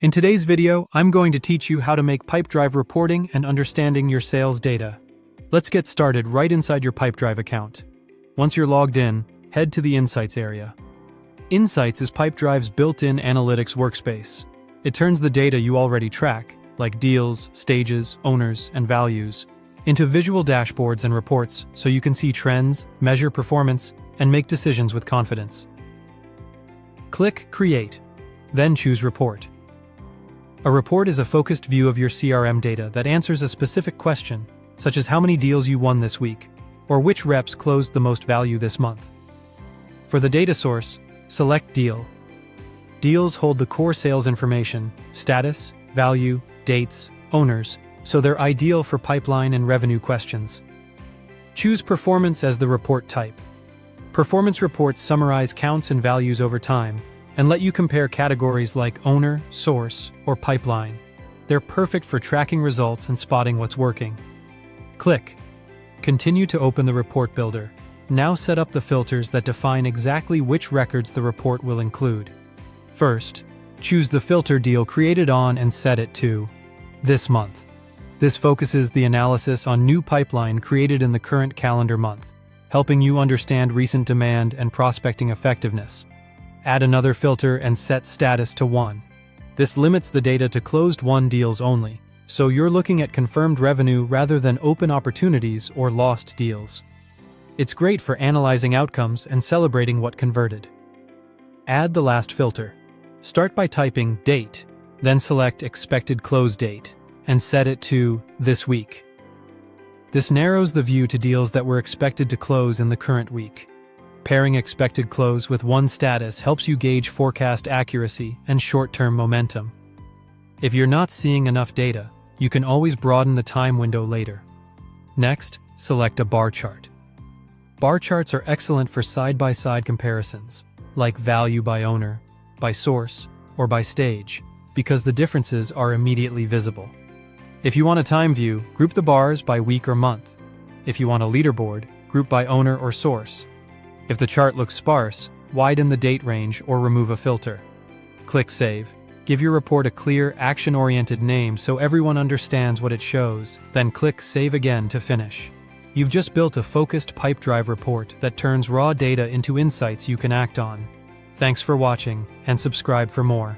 In today's video, I'm going to teach you how to make Pipedrive reporting and understanding your sales data. Let's get started right inside your Pipedrive account. Once you're logged in, head to the Insights area. Insights is Pipedrive's built-in analytics workspace. It turns the data you already track, like deals, stages, owners, and values, into visual dashboards and reports so you can see trends, measure performance, and make decisions with confidence. Click Create, then choose Report. A report is a focused view of your CRM data that answers a specific question, such as how many deals you won this week, or which reps closed the most value this month. For the data source, select Deal. Deals hold the core sales information, status, value, dates, owners, so they're ideal for pipeline and revenue questions. Choose Performance as the report type. Performance reports summarize counts and values over time, and let you compare categories like owner, source, or pipeline. They're perfect for tracking results and spotting what's working. Click. Continue to open the report builder. Now set up the filters that define exactly which records the report will include. First, choose the filter deal created on and set it to this month. This focuses the analysis on new pipeline created in the current calendar month, helping you understand recent demand and prospecting effectiveness. Add another filter and set status to 1. This limits the data to closed-won deals only, so you're looking at confirmed revenue rather than open opportunities or lost deals. It's great for analyzing outcomes and celebrating what converted. Add the last filter. Start by typing Date, then select Expected Close Date, and set it to This Week. This narrows the view to deals that were expected to close in the current week. Pairing expected close with one status helps you gauge forecast accuracy and short-term momentum. If you're not seeing enough data, you can always broaden the time window later. Next, select a bar chart. Bar charts are excellent for side-by-side comparisons, like value by owner, by source, or by stage, because the differences are immediately visible. If you want a time view, group the bars by week or month. If you want a leaderboard, group by owner or source. If the chart looks sparse, widen the date range or remove a filter. Click Save. Give your report a clear, action-oriented name so everyone understands what it shows, then click Save again to finish. You've just built a focused Pipedrive report that turns raw data into insights you can act on. Thanks for watching, and subscribe for more.